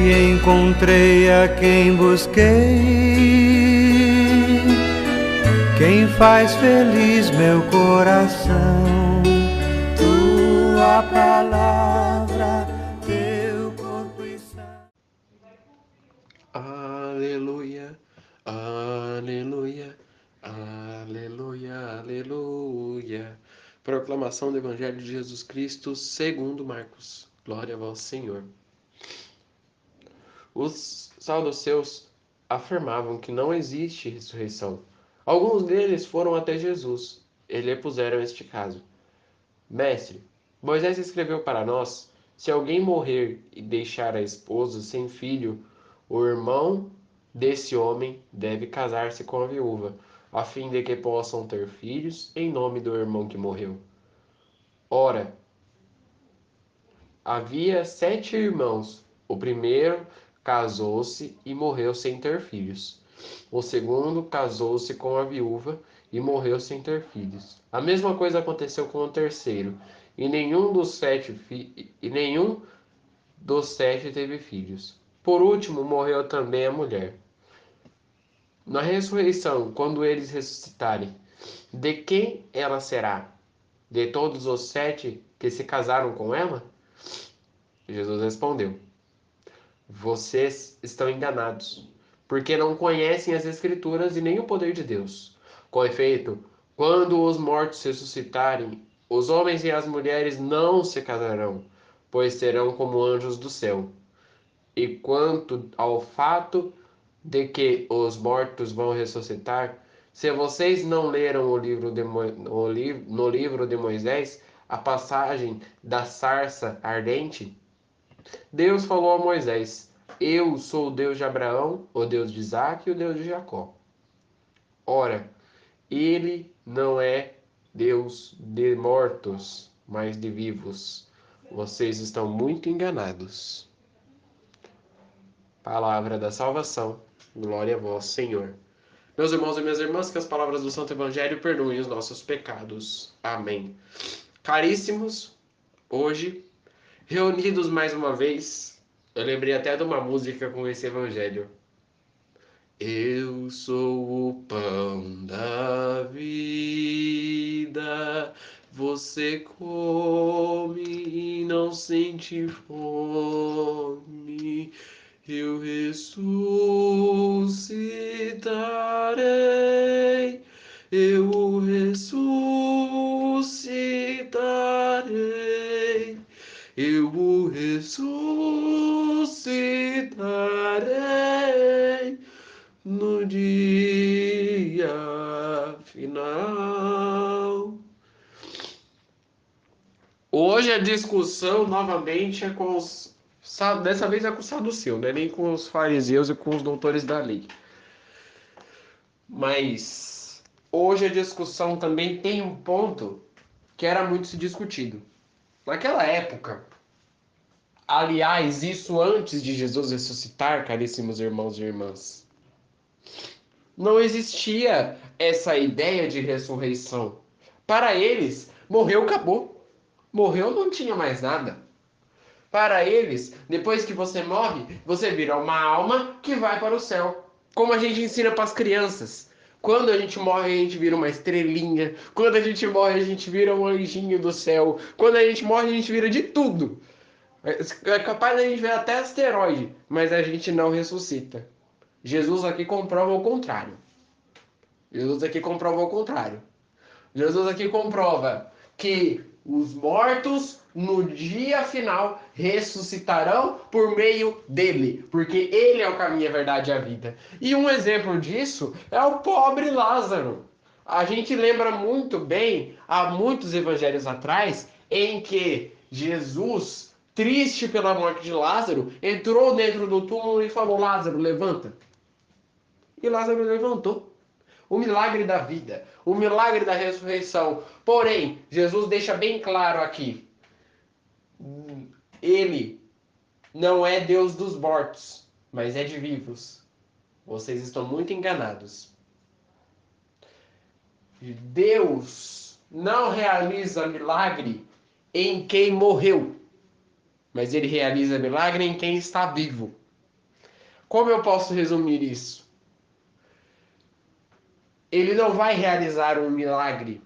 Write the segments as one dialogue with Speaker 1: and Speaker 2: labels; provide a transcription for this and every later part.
Speaker 1: e encontrei a quem busquei, quem faz feliz meu coração. Tua palavra, teu corpo e sangue.
Speaker 2: Aleluia, aleluia, aleluia, aleluia. Proclamação do Evangelho de Jesus Cristo segundo Marcos. Glória a vós, Senhor. Os saduceus afirmavam que não existe ressurreição. Alguns deles foram até Jesus e lhe puseram este caso: Mestre, Moisés escreveu para nós: se alguém morrer e deixar a esposa sem filho, o irmão desse homem deve casar-se com a viúva, a fim de que possam ter filhos em nome do irmão que morreu. Ora, havia 7 irmãos. O primeiro casou-se e morreu sem ter filhos. O segundo casou-se com a viúva e morreu sem ter filhos. A mesma coisa aconteceu com o terceiro, e nenhum dos 7 teve filhos. Por último, morreu também a mulher. Na ressurreição, quando eles ressuscitarem, de quem ela será? De todos os 7 que se casaram com ela? Jesus respondeu: vocês estão enganados, porque não conhecem as Escrituras e nem o poder de Deus. Com efeito, quando os mortos ressuscitarem, os homens e as mulheres não se casarão, pois serão como anjos do céu. E quanto ao fato de que os mortos vão ressuscitar, se vocês não leram no livro de Moisés a passagem da sarça ardente, Deus falou a Moisés: eu sou o Deus de Abraão, o Deus de Isaque e o Deus de Jacó. Ora, ele não é Deus de mortos, mas de vivos. Vocês estão muito enganados. Palavra da salvação. Glória a vós, Senhor. Meus irmãos e minhas irmãs, que as palavras do Santo Evangelho perdoem os nossos pecados. Amém. Caríssimos, hoje, reunidos mais uma vez, eu lembrei até de uma música com esse Evangelho. Eu sou o pão da vida, você come e não sente fome. Eu ressuscitarei, eu ressuscitarei, eu ressuscitarei no dia final. Hoje a discussão novamente é com os... Dessa vez é com o saduceu, não é nem com os fariseus e com os doutores da lei. Mas hoje a discussão também tem um ponto que era muito se discutido. Naquela época, aliás, isso antes de Jesus ressuscitar, caríssimos irmãos e irmãs, não existia essa ideia de ressurreição. Para eles, morreu, acabou. Morreu, não tinha mais nada. Para eles, depois que você morre, você vira uma alma que vai para o céu. Como a gente ensina para as crianças. Quando a gente morre, a gente vira uma estrelinha. Quando a gente morre, a gente vira um anjinho do céu. Quando a gente morre, a gente vira de tudo. É capaz da gente ver até asteroide, mas a gente não ressuscita. Jesus aqui comprova o contrário. Jesus aqui comprova o contrário. Jesus aqui comprova que os mortos no dia final ressuscitarão por meio dele, porque ele é o caminho, a verdade e a vida. E um exemplo disso é o pobre Lázaro. A gente lembra muito bem, há muitos evangelhos atrás, em que Jesus, triste pela morte de Lázaro, entrou dentro do túmulo e falou: Lázaro, levanta. E Lázaro levantou. O milagre da vida, o milagre da ressurreição. Porém, Jesus deixa bem claro aqui: ele não é Deus dos mortos, mas é de vivos. Vocês estão muito enganados. Deus não realiza milagre em quem morreu, mas ele realiza milagre em quem está vivo. Como eu posso resumir isso? Ele não vai realizar um milagre.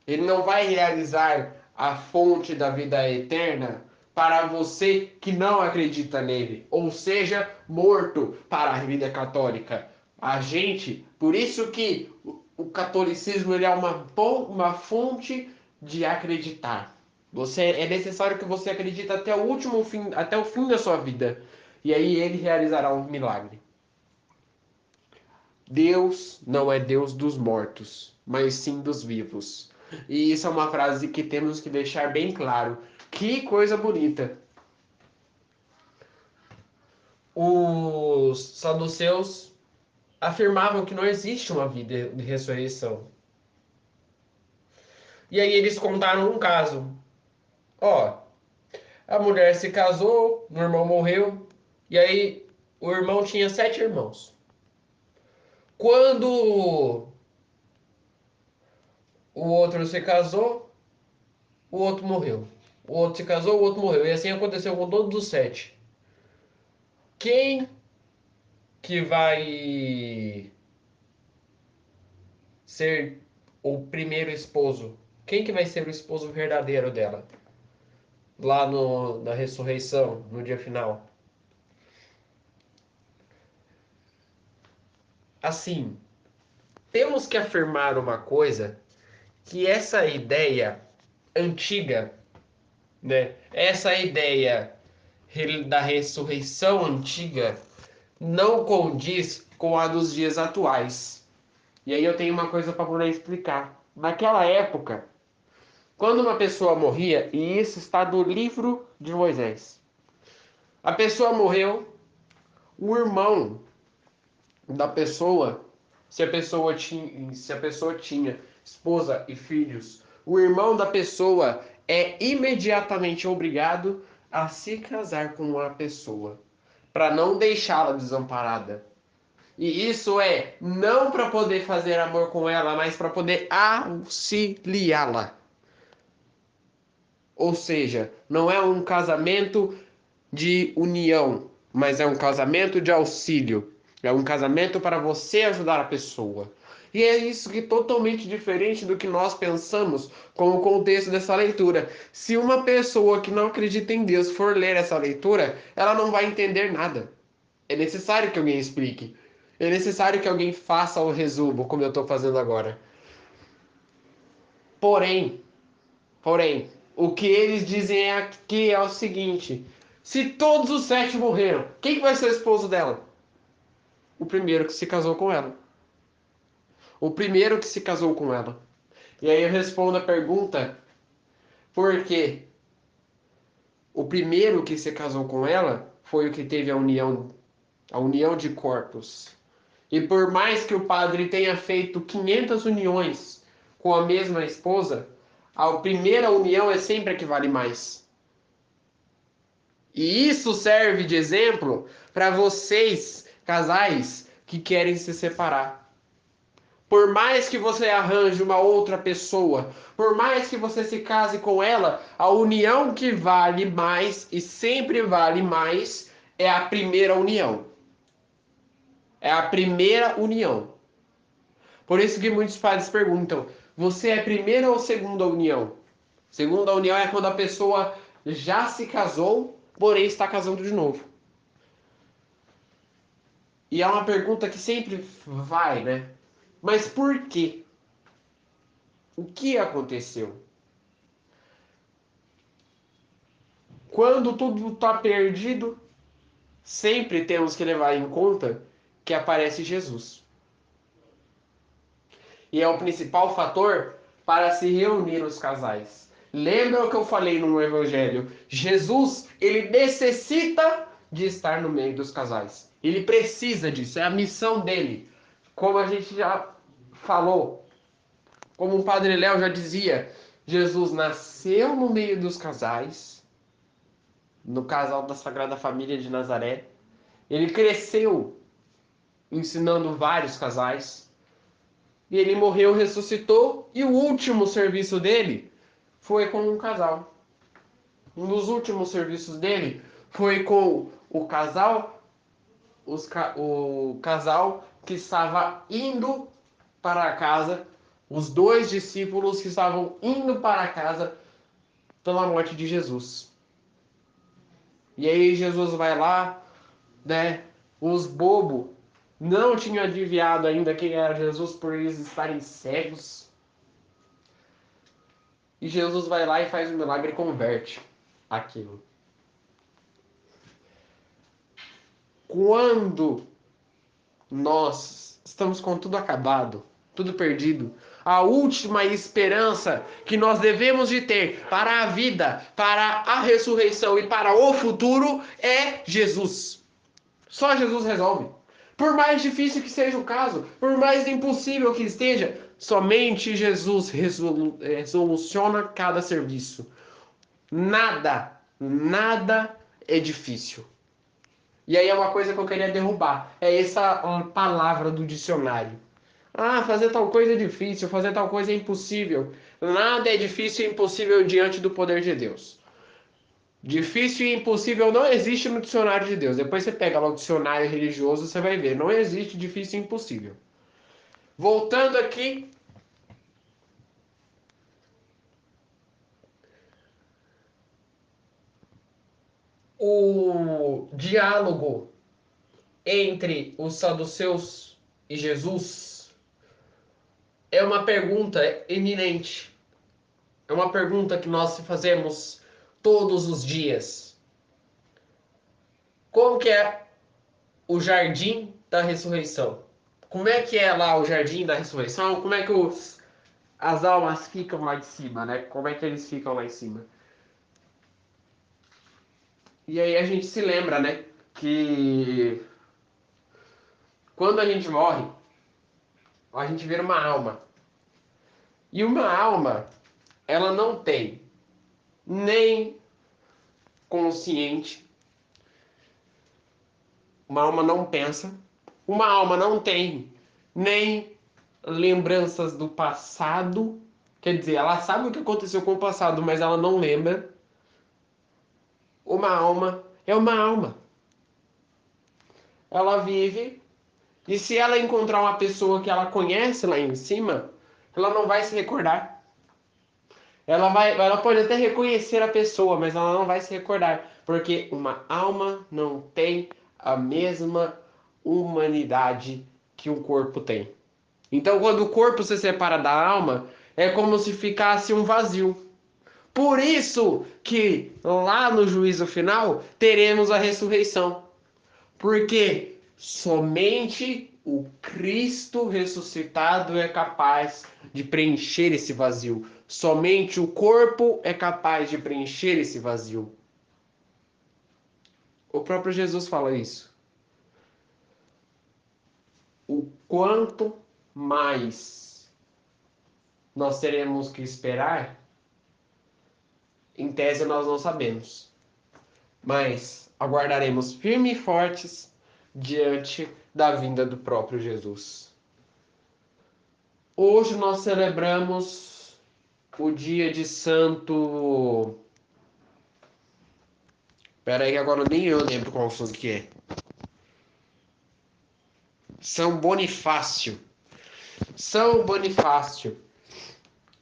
Speaker 2: Ele não vai realizar a fonte da vida eterna para você que não acredita nele, ou seja, morto para a vida católica. A gente, por isso que o catolicismo ele é uma fonte de acreditar. É necessário que você acredite até o último fim, até o fim da sua vida. E aí ele realizará um milagre. Deus não é Deus dos mortos, mas sim dos vivos. E isso é uma frase que temos que deixar bem claro. Que coisa bonita. Os saduceus afirmavam que não existe uma vida de ressurreição. E aí eles contaram um caso. Ó, a mulher se casou, o irmão morreu, e aí o irmão tinha 7 irmãos. Quando o outro se casou, o outro morreu. O outro se casou, o outro morreu. E assim aconteceu com todos os 7. Quem que vai ser o primeiro esposo? Quem que vai ser o esposo verdadeiro dela? Lá na ressurreição, no dia final. Assim, temos que afirmar uma coisa, que essa ideia antiga, né? Essa ideia da ressurreição antiga não condiz com a dos dias atuais. E aí eu tenho uma coisa para poder explicar. Naquela época, quando uma pessoa morria, e isso está no livro de Moisés, a pessoa morreu, o irmão da pessoa, se a pessoa tinha esposa e filhos, o irmão da pessoa é imediatamente obrigado a se casar com a pessoa, para não deixá-la desamparada. E isso é não para poder fazer amor com ela, mas para poder auxiliá-la. Ou seja, não é um casamento de união, mas é um casamento de auxílio. É um casamento para você ajudar a pessoa. E é isso que é totalmente diferente do que nós pensamos com o contexto dessa leitura. Se uma pessoa que não acredita em Deus for ler essa leitura, ela não vai entender nada. É necessário que alguém explique. É necessário que alguém faça o resumo, como eu estou fazendo agora. Porém, o que eles dizem aqui é o seguinte: se todos os 7 morreram, quem que vai ser o esposo dela? O primeiro que se casou com ela. O primeiro que se casou com ela. E aí eu respondo a pergunta: por quê? O primeiro que se casou com ela foi o que teve a união de corpos. E por mais que o padre tenha feito 500 uniões com a mesma esposa, a primeira união é sempre a que vale mais. E isso serve de exemplo para vocês, casais, que querem se separar. Por mais que você arranje uma outra pessoa, por mais que você se case com ela, a união que vale mais e sempre vale mais é a primeira união. É a primeira união. Por isso que muitos padres perguntam: você é primeira ou segunda união? Segunda união é quando a pessoa já se casou, porém está casando de novo. E é uma pergunta que sempre vai, né? Mas por quê? O que aconteceu? Quando tudo está perdido, sempre temos que levar em conta que aparece Jesus. E é o principal fator para se reunir os casais. Lembra o que eu falei no Evangelho? Jesus, ele necessita de estar no meio dos casais. Ele precisa disso, é a missão dele. Como a gente já falou, como o Padre Léo já dizia, Jesus nasceu no meio dos casais, no casal da Sagrada Família de Nazaré. Ele cresceu ensinando vários casais. E ele morreu, ressuscitou, e o último serviço dele foi com um casal. Um dos últimos serviços dele foi com o casal o casal que estava indo para casa, os dois discípulos que estavam indo para casa pela morte de Jesus. E aí Jesus vai lá, né? Os bobos não tinham adivinhado ainda quem era Jesus por eles estarem cegos. E Jesus vai lá e faz um milagre e converte aquilo. Quando nós estamos com tudo acabado, tudo perdido, a última esperança que nós devemos de ter para a vida, para a ressurreição e para o futuro é Jesus. Só Jesus resolve. Por mais difícil que seja o caso, por mais impossível que esteja, somente Jesus resoluciona cada serviço. Nada é difícil. E aí é uma coisa que eu queria derrubar. É essa palavra do dicionário. Ah, fazer tal coisa é difícil, fazer tal coisa é impossível. Nada é difícil e impossível diante do poder de Deus. Difícil e impossível não existe no dicionário de Deus. Depois você pega lá o dicionário religioso, você vai ver. Não existe difícil e impossível. Voltando aqui. O diálogo entre os saduceus e Jesus é uma pergunta eminente. É uma pergunta que nós fazemos todos os dias. Como que é o jardim da ressurreição? Como é que é lá o jardim da ressurreição? Como é que as almas ficam lá em cima, né? Como é que eles ficam lá em cima? E aí a gente se lembra, né? Que quando a gente morre, a gente vira uma alma. E uma alma, ela não tem nem consciente, uma alma não pensa, uma alma não tem nem lembranças do passado, quer dizer, ela sabe o que aconteceu com o passado, mas ela não lembra. Uma alma é uma alma. Ela vive, e se ela encontrar uma pessoa que ela conhece lá em cima, ela não vai se recordar. Ela pode até reconhecer a pessoa, mas ela não vai se recordar, porque uma alma não tem a mesma humanidade que o corpo tem. Então, quando o corpo se separa da alma, é como se ficasse um vazio. Por isso que lá no juízo final teremos a ressurreição. Porque somente o Cristo ressuscitado é capaz de preencher esse vazio. Somente o corpo é capaz de preencher esse vazio. O próprio Jesus fala isso. O quanto mais nós teremos que esperar, em tese nós não sabemos. Mas aguardaremos firmes e fortes diante da vinda do próprio Jesus. Hoje nós celebramos o dia de Santo... Pera aí, agora nem eu lembro qual santo que é. São Bonifácio. São Bonifácio,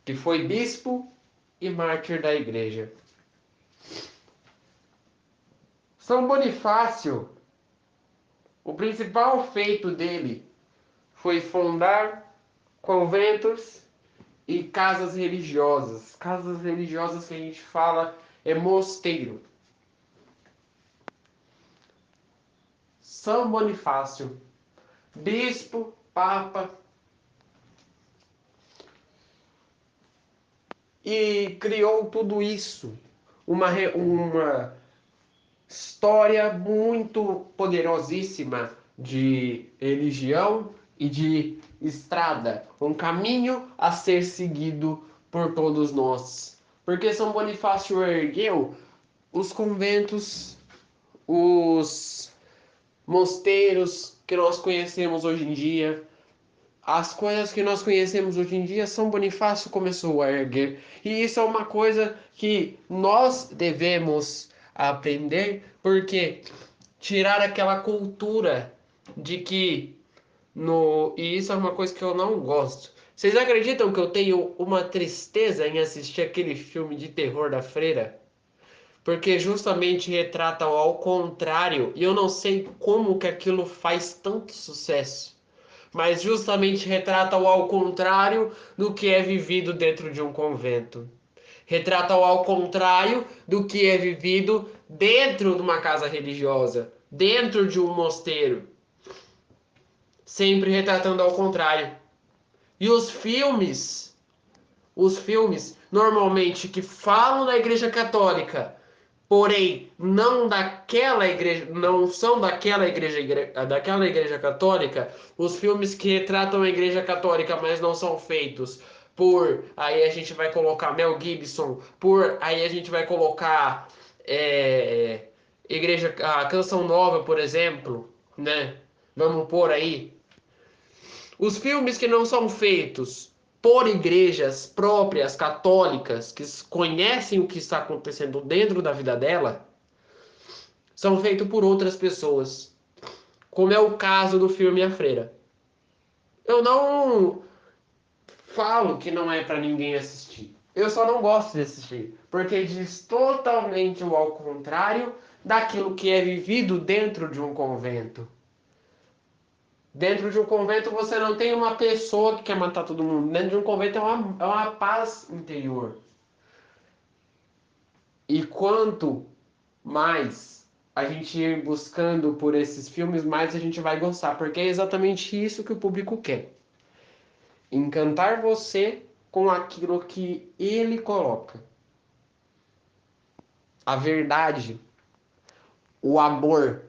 Speaker 2: que foi bispo e mártir da igreja. São Bonifácio, o principal feito dele foi fundar conventos e casas religiosas. Casas religiosas que a gente fala é mosteiro. São Bonifácio, bispo, papa, e criou tudo isso. Uma história muito poderosíssima de religião e de estrada, um caminho a ser seguido por todos nós. Porque São Bonifácio ergueu os conventos, os mosteiros que nós conhecemos hoje em dia. As coisas que nós conhecemos hoje em dia, São Bonifácio começou a erguer. E isso é uma coisa que nós devemos aprender, porque tirar aquela cultura de que e isso é uma coisa que eu não gosto. Vocês acreditam que eu tenho uma tristeza em assistir aquele filme de terror da Freira? Porque justamente retrata o ao contrário, e eu não sei como que aquilo faz tanto sucesso. Mas justamente retrata o ao contrário do que é vivido dentro de um convento. Retrata o ao contrário do que é vivido dentro de uma casa religiosa, dentro de um mosteiro. Sempre retratando ao contrário. E os filmes normalmente que falam da Igreja Católica, porém não são daquela igreja católica, os filmes que retratam a Igreja Católica, mas não são feitos aí a gente vai colocar Mel Gibson, aí a gente vai colocar a Canção Nova, por exemplo, né? Vamos pôr aí. Os filmes que não são feitos por igrejas próprias católicas que conhecem o que está acontecendo dentro da vida dela são feitos por outras pessoas, como é o caso do filme A Freira. Eu não falo que não é para ninguém assistir. Eu só não gosto de assistir, porque diz totalmente o ao contrário daquilo que é vivido dentro de um convento. Dentro de um convento você não tem uma pessoa que quer matar todo mundo. Dentro de um convento é uma paz interior. E quanto mais a gente ir buscando por esses filmes, mais a gente vai gostar. Porque é exatamente isso que o público quer. Encantar você com aquilo que ele coloca. A verdade, o amor,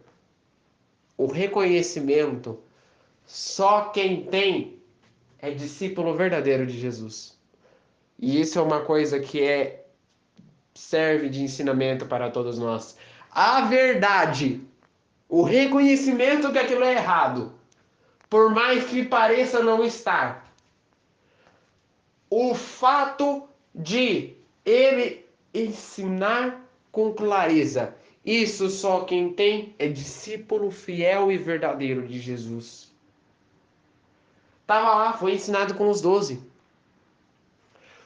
Speaker 2: o reconhecimento, só quem tem é discípulo verdadeiro de Jesus. E isso é uma coisa que serve de ensinamento para todos nós. A verdade, o reconhecimento que aquilo é errado, por mais que pareça não estar. O fato de ele ensinar com clareza. Isso só quem tem é discípulo fiel e verdadeiro de Jesus. Estava lá, foi ensinado com os 12.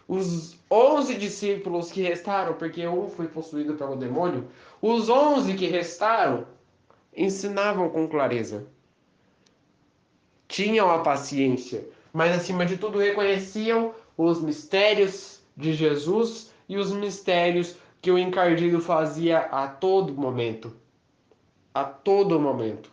Speaker 2: Os 11 discípulos que restaram, porque um foi possuído pelo demônio, os 11 que restaram ensinavam com clareza. Tinham a paciência, mas acima de tudo reconheciam os mistérios de Jesus e os mistérios que o encardido fazia a todo momento. A todo momento.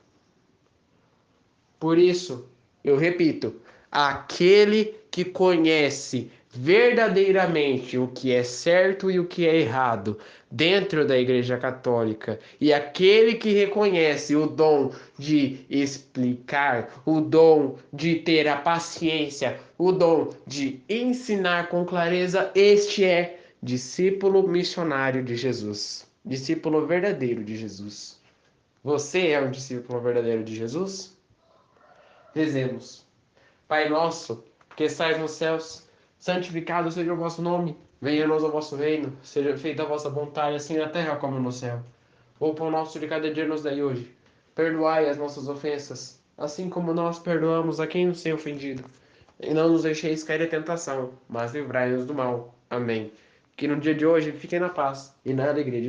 Speaker 2: Por isso, eu repito, aquele que conhece verdadeiramente o que é certo e o que é errado dentro da Igreja Católica, e aquele que reconhece o dom de explicar, o dom de ter a paciência, o dom de ensinar com clareza, este é discípulo missionário de Jesus, discípulo verdadeiro de Jesus. Você é um discípulo verdadeiro de Jesus? Rezemos. Pai nosso, que estais nos céus, santificado seja o vosso nome. Venha a nós o vosso reino. Seja feita a vossa vontade, assim na terra como no céu. O pão nosso de cada dia nos dai hoje. Perdoai as nossas ofensas, assim como nós perdoamos a quem nos tem ofendido. E não nos deixeis cair em tentação, mas livrai-nos do mal. Amém. Que no dia de hoje fiquem na paz e na alegria de Deus.